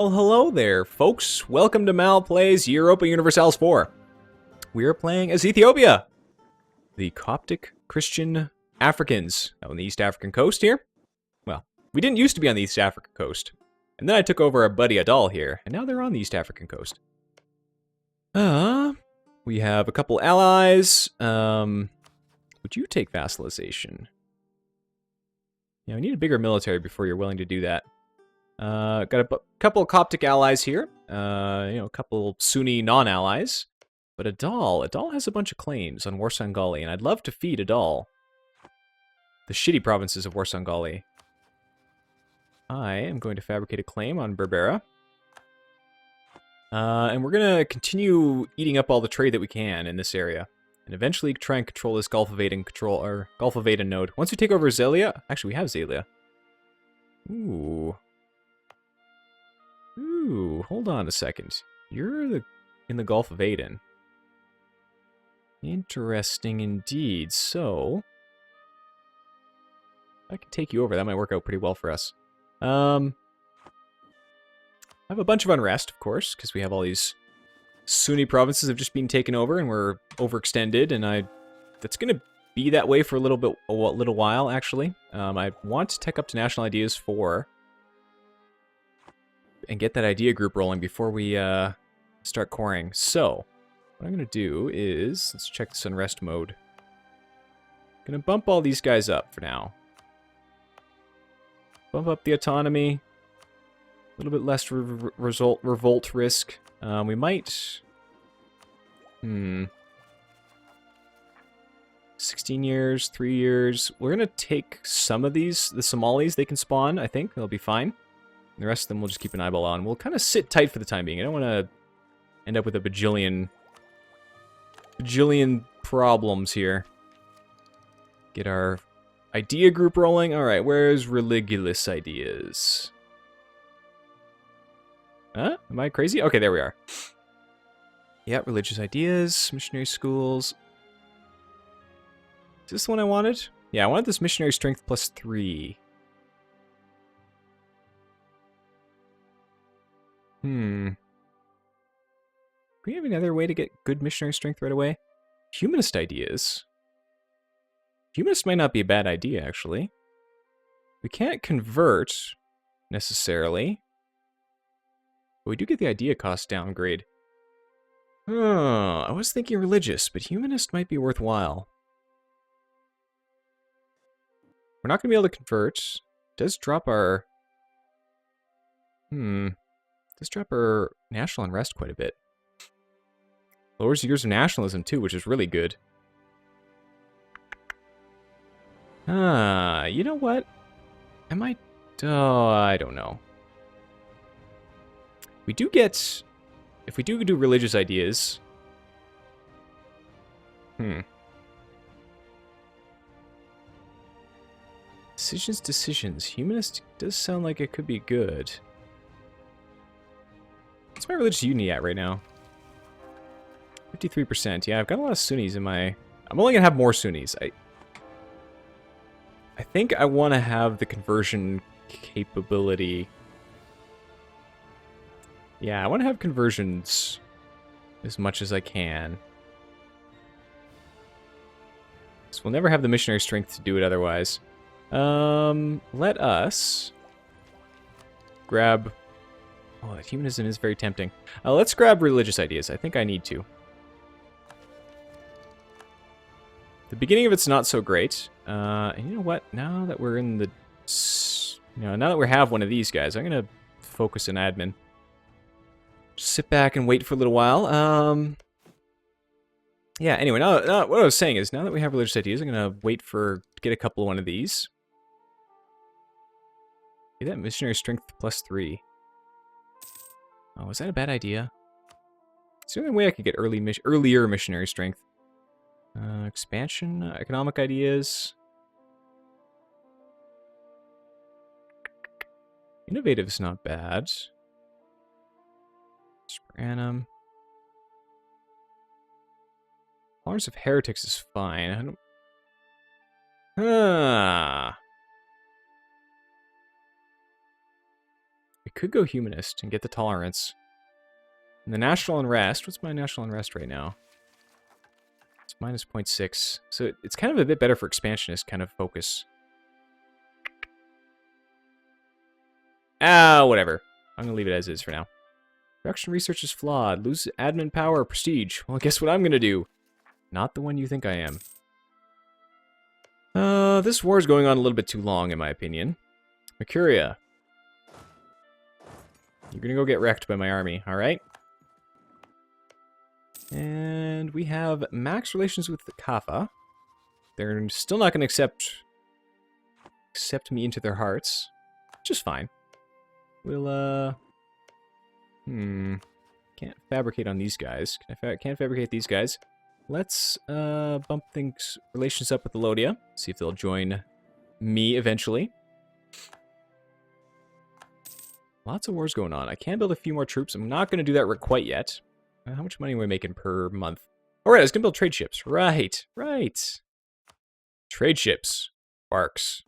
Well, hello there, folks. Welcome to MapModeButtons Europa Universalis IV. We are playing as Ethiopia, the Coptic Christian Africans on the East African coast here. Well, we didn't used to be on the East African coast, and then I took over our buddy Adal here, and now they're on the East African coast. We have a couple allies. Would you take vassalization? Yeah, we need a bigger military before you're willing to do that. Got a couple of Coptic allies here. A couple Sunni non-allies. But Adal has a bunch of claims on Warsangali, and I'd love to feed Adal the shitty provinces of Warsangali. I am going to fabricate a claim on Berbera. And we're going to continue eating up all the trade that we can in this area. And eventually try and control this Gulf of Aden Gulf of Aden node. Once we take over Zelia, actually we have Zelia. Ooh, hold on a second. You're in the Gulf of Aden. Interesting indeed. So, I can take you over. That might work out pretty well for us. I have a bunch of unrest, of course, because we have all these Sunni provinces have just been taken over, and we're overextended, and that's going to be that way for a little while, actually. I want to tech up to National Ideas 4 and get that idea group rolling before we start coring. So, what I'm going to do is, let's check this unrest mode. I'm going to bump all these guys up for now. Bump up the autonomy. A little bit less revolt risk. We might... 16 years, 3 years. We're going to take some of these, the Somalis, they can spawn, I think. They'll be fine. The rest of them we'll just keep an eyeball on. We'll kind of sit tight for the time being. I don't want to end up with a bajillion problems here. Get our idea group rolling. Alright, where's religious ideas? Huh? Am I crazy? Okay, there we are. Yeah, religious ideas, missionary schools. Is this the one I wanted? Yeah, I wanted this missionary strength +3. Do we have another way to get good missionary strength right away? Humanist ideas. Humanist might not be a bad idea, actually. We can't convert, necessarily. But we do get the idea cost downgrade. Oh, I was thinking religious, but humanist might be worthwhile. We're not going to be able to convert. It does drop our... does drop our national unrest quite a bit. Lowers years of nationalism, too, which is really good. You know what? Am I... Oh, I don't know. We do get... If we do religious ideas... Decisions. Humanist does sound like it could be good. What's my religious unity at right now? 53%. Yeah, I've got a lot of Sunnis in my... I'm only going to have more Sunnis. I think I want to have the conversion capability... Yeah, I want to have conversions as much as I can. So we'll never have the missionary strength to do it otherwise. Let us grab... Oh, humanism is very tempting. Let's grab religious ideas. I think I need to. The beginning of it's not so great. And you know what? Now that we're in the... now that we have one of these guys, I'm going to focus in admin. Sit back and wait for a little while. Yeah, anyway, now what I was saying is, now that we have religious ideas, I'm going to wait to get a couple of one of these. Get that missionary strength +3. Oh, is that a bad idea? It's the only way I could get earlier missionary strength. Expansion, economic ideas. Innovative is not bad. Per annum. Tolerance of heretics is fine. We could go humanist and get the tolerance. And the national unrest, what's my national unrest right now? It's minus 0.6. So it's kind of a bit better for expansionist kind of focus. Whatever. I'm going to leave it as is for now. Production research is flawed. Lose admin power or prestige. Well, guess what I'm going to do? Not the one you think I am. This war is going on a little bit too long, in my opinion. Mercuria. You're going to go get wrecked by my army, alright? And we have max relations with the Kaffa. They're still not going to accept me into their hearts, which is fine. We'll, can't fabricate on these guys. Can't fabricate these guys. Let's, bump relations up with the Lottia. See if they'll join me eventually. Lots of wars going on. I can build a few more troops. I'm not going to do that quite yet. How much money are we making per month? All right, I was going to build trade ships. Right. Trade ships. Barks.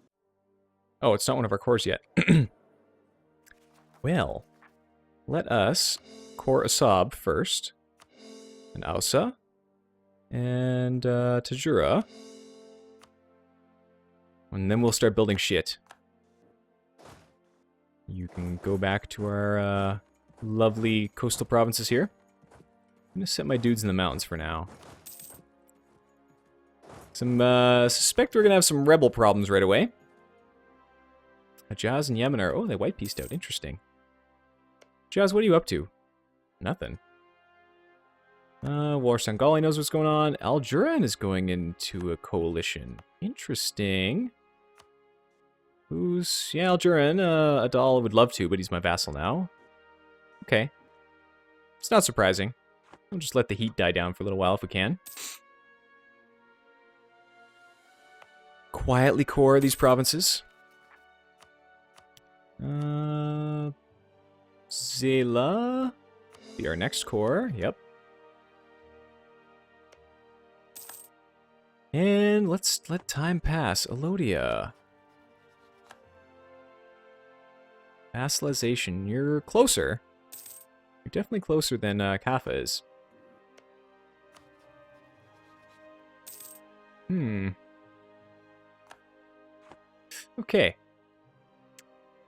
Oh, it's not one of our cores yet. Well, let us core Asab first. And Ausa. And Tajura. And then we'll start building shit. You can go back to our lovely coastal provinces here. I'm going to set my dudes in the mountains for now. Suspect we're going to have some rebel problems right away. Hijaz and Yemen are... Oh, they white pieced out. Interesting. Hijaz, what are you up to? Nothing. War Sangali knows what's going on. Aljuran is going into a coalition. Interesting. Yeah, Aljuran. Adal would love to, but he's my vassal now. Okay. It's not surprising. We'll just let the heat die down for a little while if we can. Quietly core these provinces. Zela. Be our next core. Yep. And let's let time pass. Alodia. Vassalization. You're closer. You're definitely closer than Kaffa is. Okay.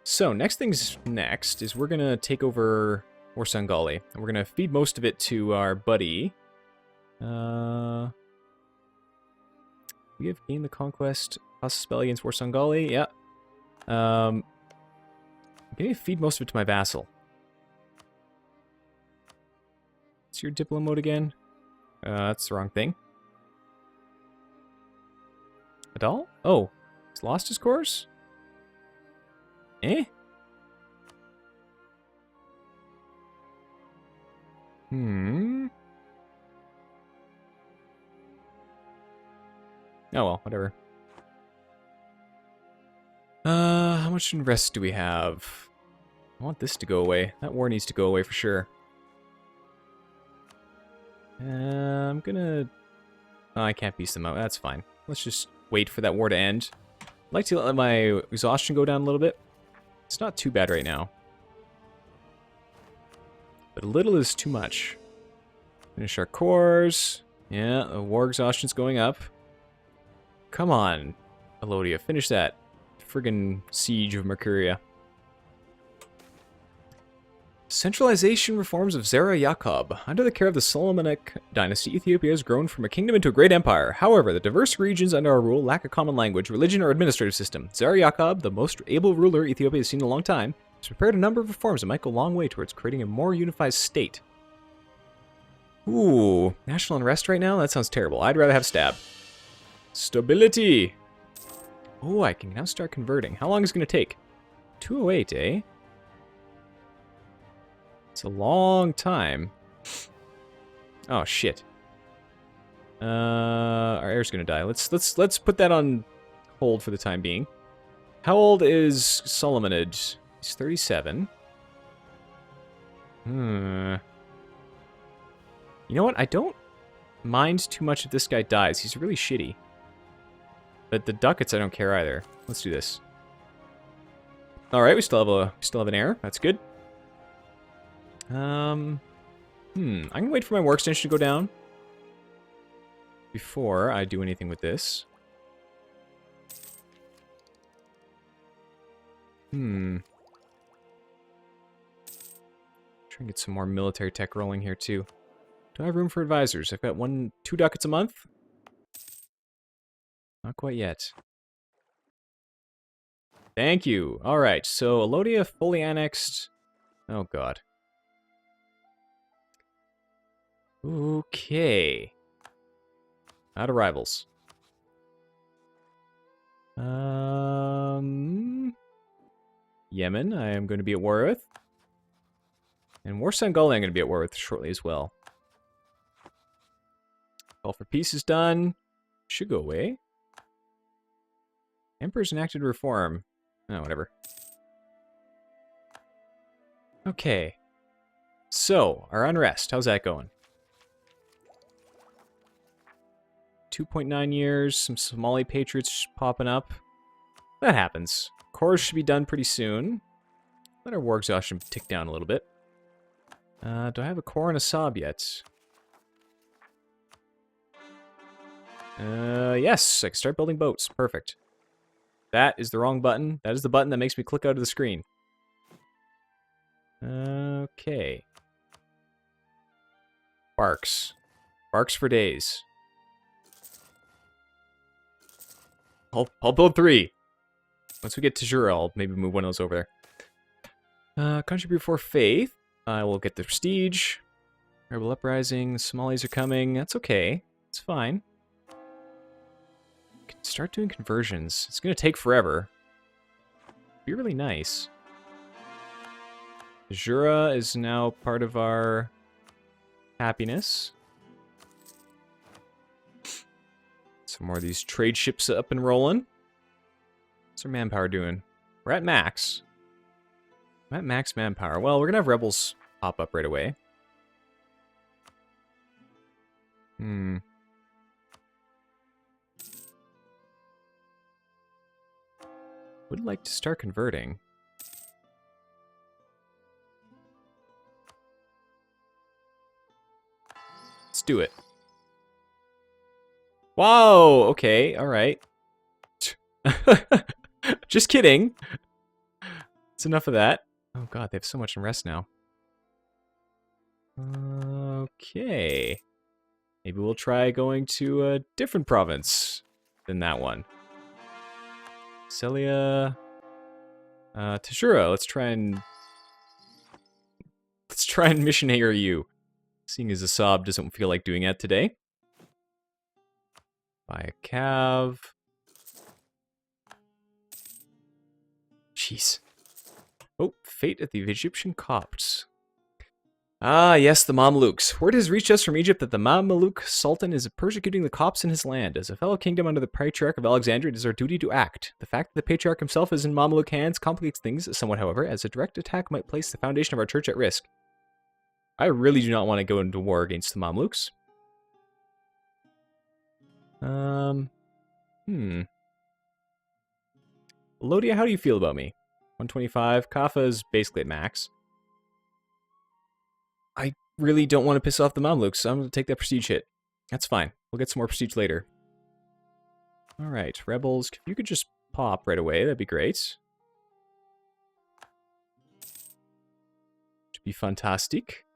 So, next thing's next is we're going to take over Orsangali. And we're going to feed most of it to our buddy. We have gained the conquest. Hostile spell against Orsangali. Yeah. I'm going to feed most of it to my vassal. What's your diplo mode again? That's the wrong thing. Adal? Oh, he's lost his course? Eh? Oh well, whatever. How much unrest do we have? I want this to go away. That war needs to go away for sure. I'm gonna... Oh, I can't beast them out. That's fine. Let's just wait for that war to end. I'd like to let my exhaustion go down a little bit. It's not too bad right now. But a little is too much. Finish our cores. Yeah, the war exhaustion's going up. Come on, Alodia. Finish that friggin' siege of Mercuria. Centralization reforms of Zara Yacob. Under the care of the Solomonic dynasty, Ethiopia has grown from a kingdom into a great empire. However, the diverse regions under our rule lack a common language, religion, or administrative system. Zara Yacob, the most able ruler Ethiopia has seen in a long time, has prepared a number of reforms that might go a long way towards creating a more unified state. Ooh, national unrest right now? That sounds terrible. I'd rather have stab. Stability! Oh, I can now start converting. How long is it going to take? 208, eh? It's a long time. Oh shit. Our heir's gonna die. Let's put that on hold for the time being. How old is Solomonid? He's 37. You know what? I don't mind too much if this guy dies. He's really shitty. But the ducats I don't care either. Let's do this. All right, we still have an heir. That's good. I can wait for my war extension to go down before I do anything with this. Try and get some more military tech rolling here too. Do I have room for advisors? I've got 2 ducats a month. Not quite yet. Thank you. All right, so Alodia fully annexed. Oh god. Okay. Out of rivals. Yemen, I am going to be at war with. And Warsaw and Gaul I'm going to be at war with shortly as well. Call for peace is done. Should go away. Emperor's enacted reform. Oh, whatever. Okay. So, our unrest, how's that going? 2.9 years, some Somali patriots popping up. That happens. Cores should be done pretty soon. Let our war exhaustion tick down a little bit. Do I have a core and a Saab yet? Yes, I can start building boats. Perfect. That is the wrong button. That is the button that makes me click out of the screen. Okay. Barks. Barks for days. I'll build 3. Once we get to Jura, I'll maybe move one of those over there. Country before faith. I will get the prestige. Rebel uprising. The Somalis are coming. That's okay. It's fine. We can start doing conversions. It's going to take forever. Be really nice. Jura is now part of our happiness. Some more of these trade ships up and rolling. What's our manpower doing? We're at max. I'm at max manpower. Well, we're going to have rebels pop up right away. Would like to start converting. Let's do it. Wow, okay, alright. Just kidding. It's enough of that. Oh god, they have so much unrest now. Okay. Maybe we'll try going to a different province than that one. Celia... Tashura, let's try and missionary you. Seeing as Assab doesn't feel like doing that today. Buy a cav. Jeez. Oh, fate of the Egyptian Copts. Ah, yes, the Mamluks. Word has reached us from Egypt that the Mamluk Sultan is persecuting the Copts in his land. As a fellow kingdom under the Patriarch of Alexandria, it is our duty to act. The fact that the Patriarch himself is in Mamluk hands complicates things somewhat, however, as a direct attack might place the foundation of our church at risk. I really do not want to go into war against the Mamluks. Lodia, how do you feel about me? 125. Kaffa is basically at max. I really don't want to piss off the Mamluks, so I'm going to take that prestige hit. That's fine. We'll get some more prestige later. Alright, rebels, if you could just pop right away, that'd be great. To be fantastic.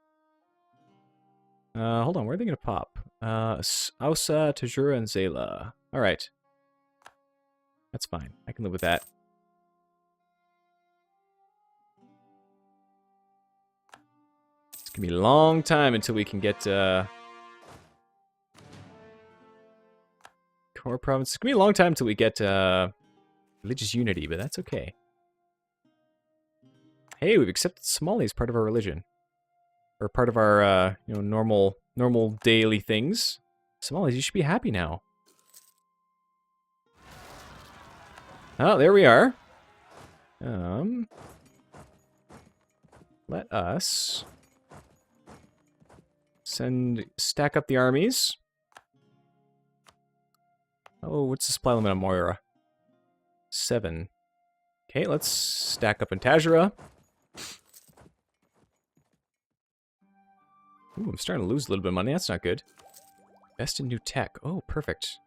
Hold on, where are they going to pop? Ausa, Tajura, and Zela. Alright. That's fine. I can live with that. It's going to be a long time until we can get... Core province. It's going to be a long time until we get religious unity, but that's okay. Hey, we've accepted Somali as part of our religion. Or part of our, you know, normal daily things. Somalis, you should be happy now. Oh, there we are. Let us stack up the armies. Oh, what's the supply limit on Moira? 7. Okay, let's stack up in Tajura. Ooh, I'm starting to lose a little bit of money. That's not good. Best in new tech. Oh, perfect.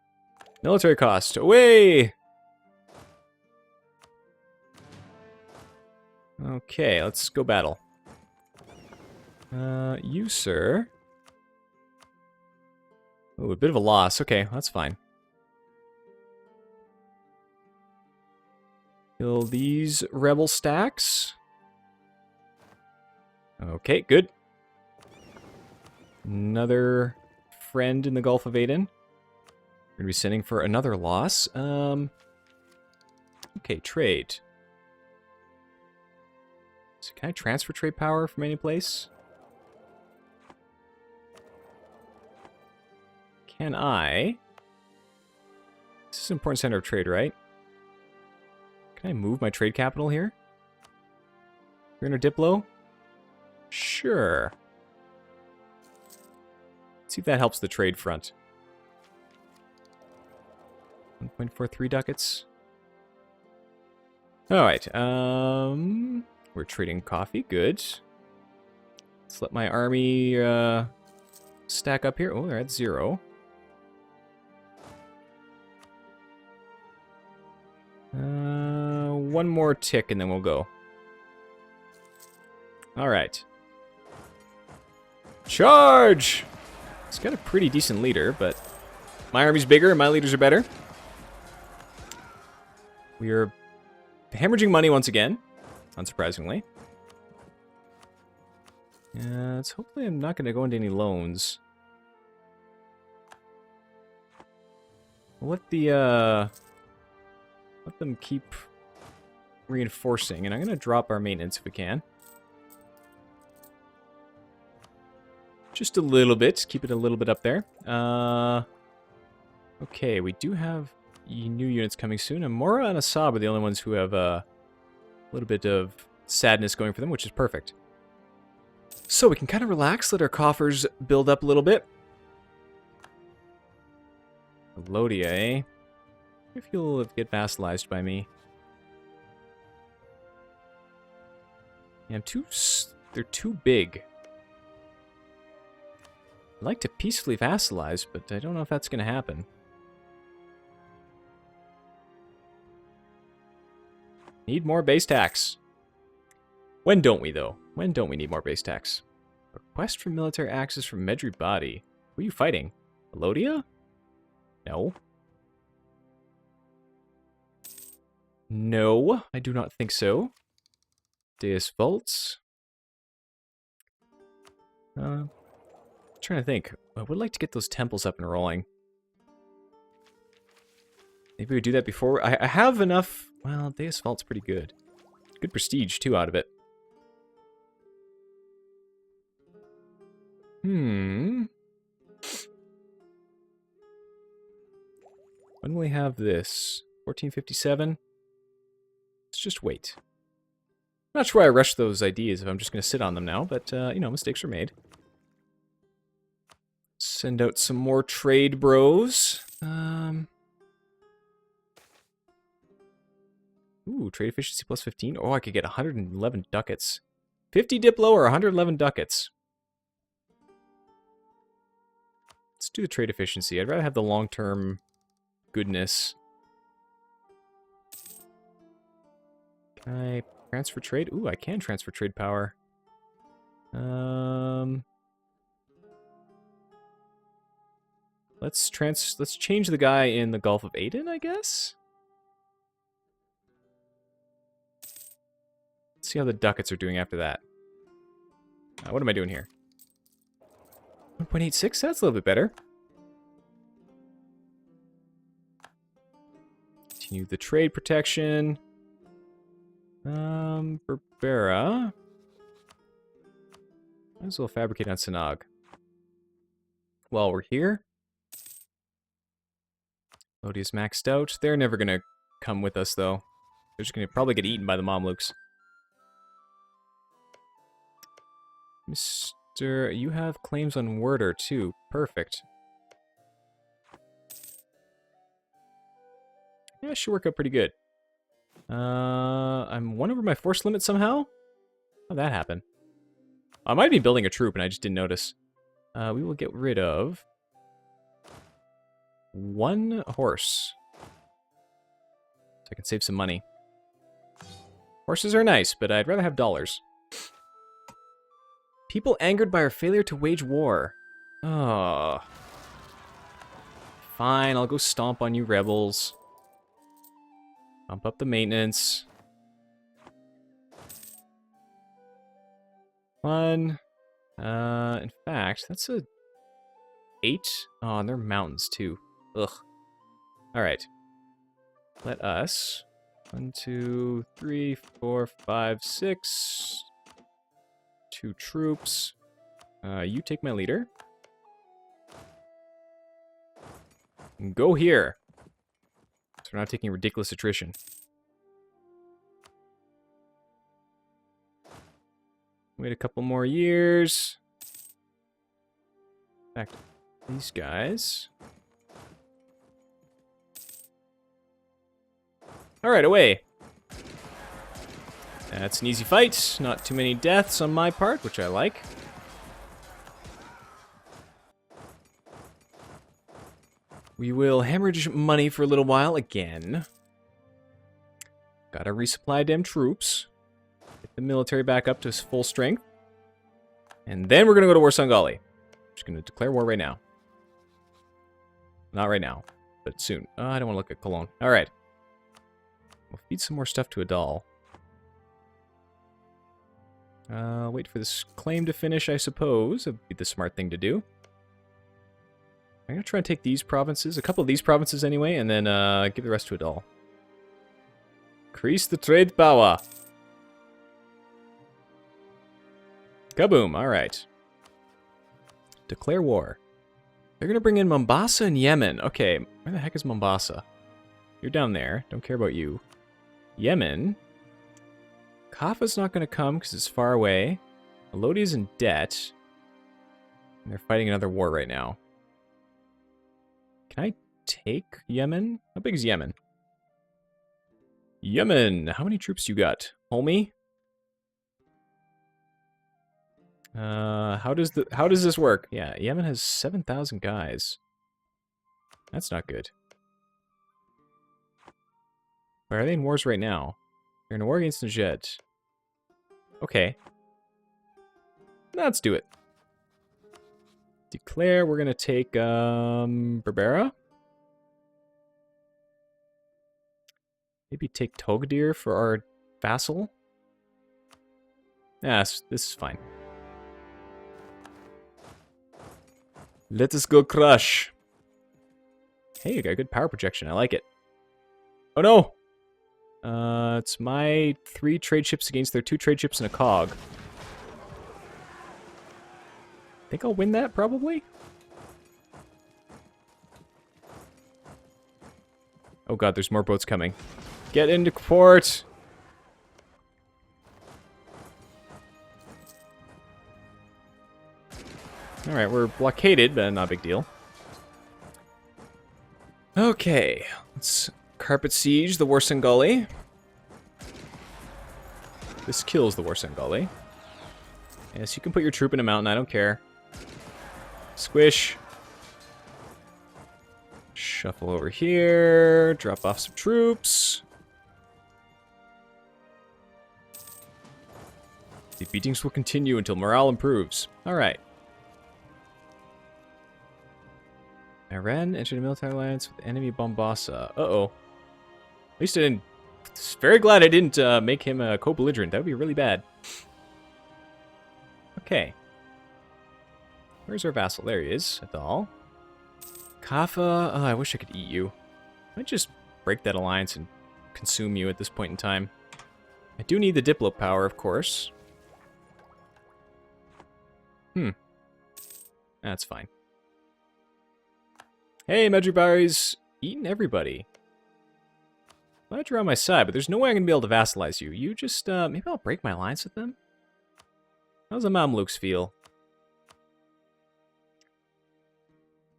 Military cost. Away! Okay, let's go battle. You, sir. Oh, a bit of a loss. Okay, that's fine. Kill these rebel stacks. Okay, good. Another friend in the Gulf of Aden. We're going to be sending for another loss. Okay, trade. So can I transfer trade power from any place? Can I? This is an important center of trade, right? Can I move my trade capital here? You're in a Diplo? Sure. Let's see if that helps the trade front. 1.43 ducats. Alright, we're trading coffee, good. Let's let my army stack up here. Oh, they're at 0. One more tick and then we'll go. Alright. Charge! It's got a pretty decent leader, but my army's bigger and my leaders are better. We are hemorrhaging money once again, unsurprisingly. Hopefully I'm not going to go into any loans. We'll let them keep reinforcing, and I'm going to drop our maintenance if we can. Just a little bit, keep it a little bit up there. Okay, we do have new units coming soon, and Mora and Assab are the only ones who have a little bit of sadness going for them, which is perfect. So we can kind of relax, let our coffers build up a little bit. Lodia, eh? If you'll get vassalized by me. Yeah, they're too big. I'd like to peacefully vassalize, but I don't know if that's going to happen. Need more base tax. When don't we, though? When don't we need more base tax? Request for military access from Medri Body. Who are you fighting? Elodia? No. No, I do not think so. Deus Volts. Trying to think. I would like to get those temples up and rolling. Maybe we do that before. I have enough. Well, Deus Volt's pretty good. Good prestige, too, out of it. When will we have this? 1457? Let's just wait. Not sure why I rushed those ideas if I'm just going to sit on them now, but, you know, mistakes are made. Send out some more trade bros. Ooh, trade efficiency plus 15. Oh, I could get 111 ducats. 50 Diplo or 111 ducats. Let's do the trade efficiency. I'd rather have the long-term goodness. Can I transfer trade? Ooh, I can transfer trade power. Let's change the guy in the Gulf of Aden, I guess? Let's see how the ducats are doing after that. What am I doing here? 1.86? That's a little bit better. Continue the trade protection. Berbera. Might as well fabricate on Sanag. While we're here. Lodia's maxed out. They're never gonna come with us, though. They're just gonna probably get eaten by the Mamluks. Mr. You have claims on Werder, too. Perfect. Yeah, it should work out pretty good. I'm 1 over my force limit somehow? How'd that happen? I might be building a troop and I just didn't notice. We will get rid of 1 horse. So I can save some money. Horses are nice, but I'd rather have dollars. People angered by our failure to wage war. Oh. Fine, I'll go stomp on you rebels. Bump up the maintenance. Fun. In fact, that's a 8. Oh, and they're mountains too. Ugh. Alright. Let us 1, 2, 3, 4, 5, 6. 2 troops. You take my leader. And go here. So we're not taking ridiculous attrition. Wait a couple more years. Back to these guys. Alright, away. That's an easy fight. Not too many deaths on my part, which I like. We will hemorrhage money for a little while again. Gotta resupply them troops. Get the military back up to full strength. And then we're gonna go to War Songali. Just gonna declare war right now. Not right now, but soon. Oh, I don't want to look at Cologne. Alright. We'll feed some more stuff to a doll. Wait for this claim to finish, I suppose. That'd be the smart thing to do. I'm gonna try and take these provinces, a couple of these provinces anyway, and then give the rest to a doll. Increase the trade power. Kaboom, alright. Declare war. They're gonna bring in Mombasa and Yemen. Okay, where the heck is Mombasa? You're down there, don't care about you. Yemen. Kaffa's not gonna come because it's far away. Lodi's in debt. And they're fighting another war right now. Can I take Yemen? How big is Yemen? Yemen! How many troops you got? Homie? How does this work? Yeah, Yemen has 7,000 guys. That's not good. Where are they in wars right now? They're in a war against Najd. Okay. Let's do it. Declare we're gonna take Berbera. Maybe take Togadir for our vassal. Yeah, this is fine. Let us go crush. Hey, you got good power projection. I like it. Oh no! It's my 3 trade ships against their 2 trade ships and a cog. Think I'll win that, probably? Oh god, there's more boats coming. Get into port! Alright, we're blockaded, but not a big deal. Okay, let's carpet siege the War Songali. This kills the War Songali. Yes, you can put your troop in a mountain, I don't care. Squish. Shuffle over here. Drop off some troops. The beatings will continue until morale improves. Alright. Iran entered a military alliance with enemy Bombasa. Uh-oh. At least I didn't... Very glad I didn't make him a co-belligerent. That would be really bad. Okay. Where's our vassal? There he is. Adal. Kaffa. Oh, I wish I could eat you. I might just break that alliance and consume you at this point in time. I do need the Diplo power, of course. That's fine. Hey, Medjugorje's eating everybody. Glad you're on my side, but there's no way I'm going to be able to vassalize you. You just, maybe I'll break my alliance with them? How's the Mamluks feel?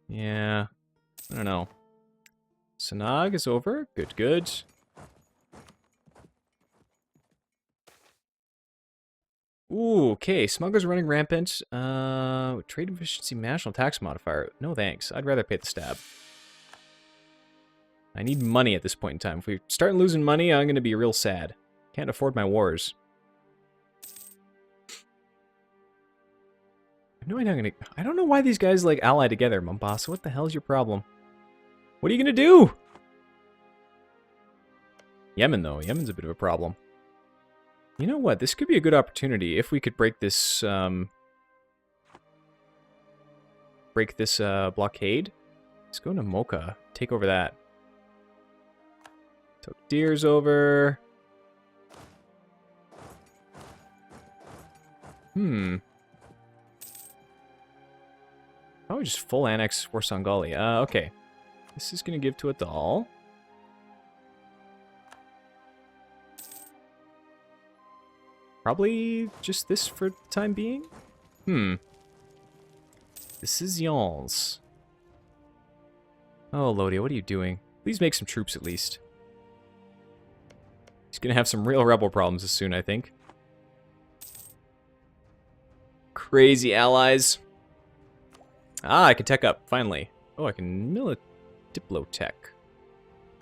Yeah, I don't know. Sanag is over. Good, good. Ooh, okay. Smugglers running rampant. Trade efficiency, national tax modifier. No thanks. I'd rather pay the stab. I need money at this point in time. If we start losing money, I'm going to be real sad. Can't afford my wars. I have no idea I'm going to... I don't know why these guys, like, ally together, Mombasa. What the hell is your problem? What are you going to do? Yemen, though. Yemen's a bit of a problem. You know what? This could be a good opportunity if we could break this, blockade. Let's go to Mocha. Take over that. Took Deer's over. Probably just full annex for Sangali. Okay. This is going to give to Adal. Probably just this for the time being? This is y'all's. Oh, Lodi, what are you doing? Please make some troops at least. He's gonna have some real rebel problems as soon, I think. Crazy allies. Ah, I can tech up, finally. Oh, I can Diplotech.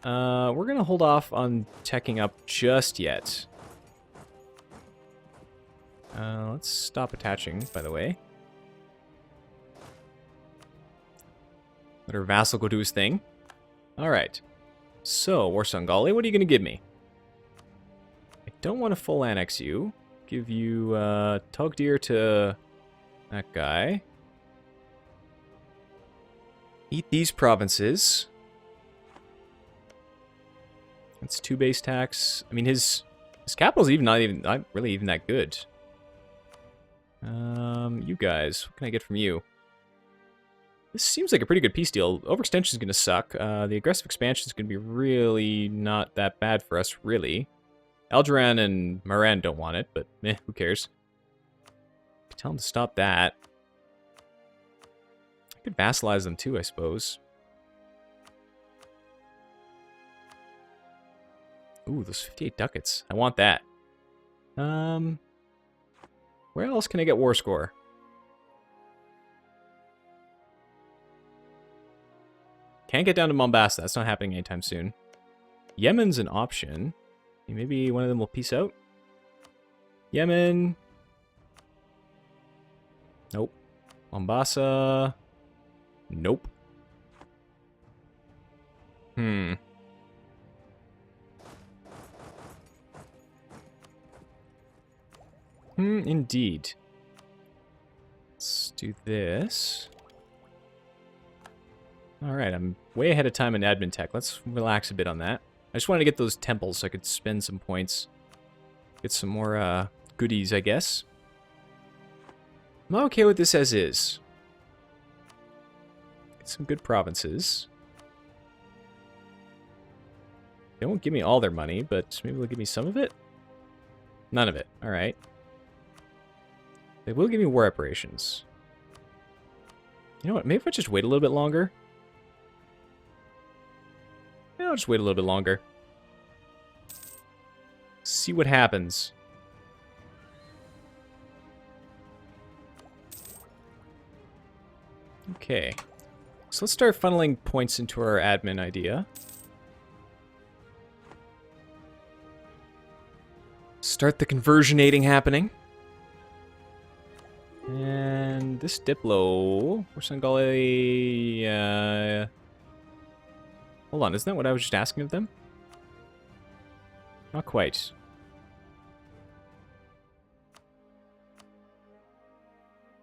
We're gonna hold off on teching up just yet. Let's stop attaching, by the way. Let our vassal go do his thing. Alright. So, Warsangali, what are you going to give me? I don't want to full annex you. Give you, Togdir to that guy. Eat these provinces. That's 2 base tax. I mean, his capital's not really even that good. You guys, what can I get from you? This seems like a pretty good peace deal. Overextension is going to suck. The aggressive expansion is going to be really not that bad for us, really. Algeran and Moran don't want it, but who cares? Tell them to stop that. I could vassalize them too, I suppose. Ooh, those 58 ducats. I want that. Where else can I get war score? Can't get down to Mombasa. That's not happening anytime soon. Yemen's an option. Maybe one of them will peace out. Yemen. Nope. Mombasa. Nope. Indeed. Let's do this. Alright, I'm way ahead of time in admin tech. Let's relax a bit on that. I just wanted to get those temples so I could spend some points. Get some more goodies, I guess. I'm okay with this as is. Get some good provinces. They won't give me all their money, but maybe they'll give me some of it? None of it. Alright. They will give me war reparations. You know what? Maybe if I just wait a little bit longer. Yeah, I'll just wait a little bit longer. See what happens. Okay. So let's start funneling points into our admin idea. Start the conversionating happening. And this Diplo, Warsangali, hold on, isn't that what I was just asking of them? Not quite.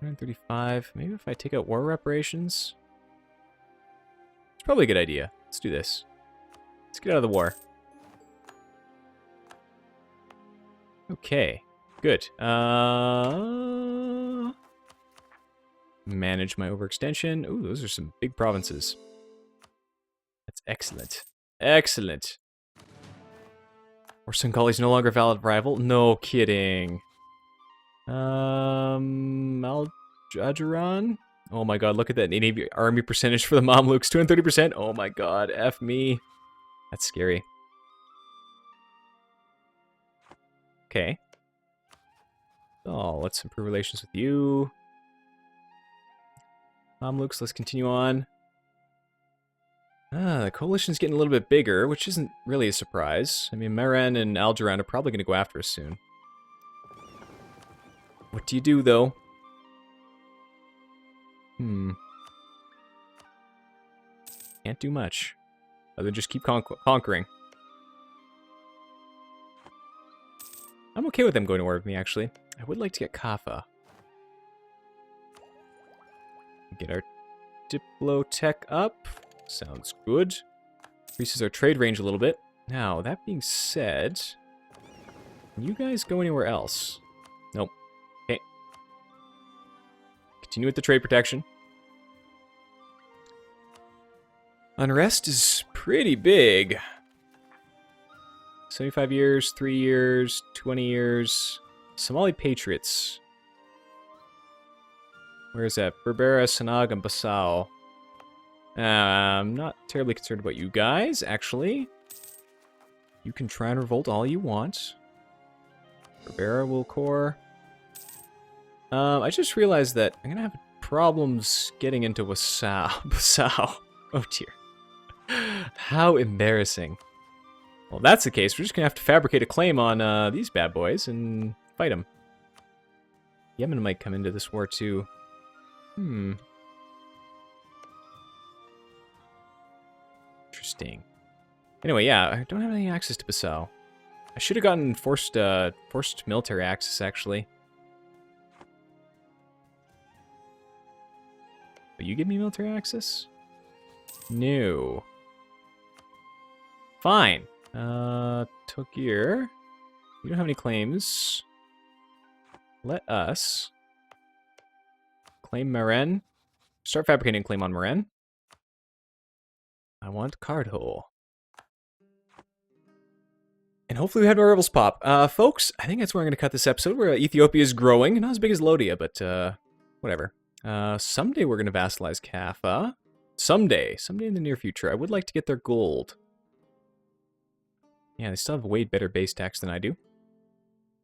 $135. Maybe if I take out war reparations? It's probably a good idea. Let's do this. Let's get out of the war. Okay. Good. Manage my overextension. Ooh, those are some big provinces. That's excellent. Excellent. Or Sangali's no longer valid rival? No kidding. Algeran? Oh my god, look at that Navy army percentage for the Mamluks. 230%? Oh my god, F me. That's scary. Okay. Oh, let's improve relations with you. Mamluks, let's continue on. The coalition's getting a little bit bigger, which isn't really a surprise. I mean, Meren and Algeraan are probably going to go after us soon. What do you do, though? Can't do much. Other than just keep conquering. I'm okay with them going to war with me, actually. I would like to get Kaffa. Get our Diplotech up. Sounds good. Increases our trade range a little bit. Now, that being said, can you guys go anywhere else? Nope. Okay. Continue with the trade protection. Unrest is pretty big. 75 years, 3 years, 20 years. Somali Patriots. Where is that? Berbera, Sanag, and Basal. I'm not terribly concerned about you guys, actually. You can try and revolt all you want. Berbera will core. I just realized that I'm gonna have problems getting into Basal. Oh dear. How embarrassing. Well, if that's the case, we're just gonna have to fabricate a claim on these bad boys and fight them. Yemen might come into this war too. Interesting. Anyway, yeah, I don't have any access to Basal. I should have gotten forced military access, actually. Will you give me military access? No. Fine. Tokir. You don't have any claims. Let us claim Meren. Start fabricating a claim on Meren. I want Cardhole. And hopefully we have more rebels pop. Folks, I think that's where I'm going to cut this episode, where Ethiopia is growing. Not as big as Lothian, but whatever. Someday we're going to vassalize Kaffa. Someday in the near future. I would like to get their gold. Yeah, they still have a way better base tax than I do.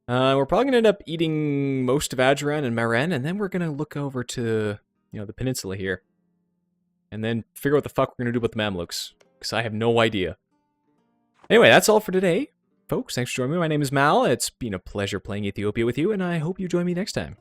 We're probably going to end up eating most of Adjaran and Meren, and then we're going to look over to, the peninsula here. And then figure out what the fuck we're going to do with the Mamluks, because I have no idea. Anyway, that's all for today. Folks, thanks for joining me. My name is Mal. It's been a pleasure playing Ethiopia with you, and I hope you join me next time.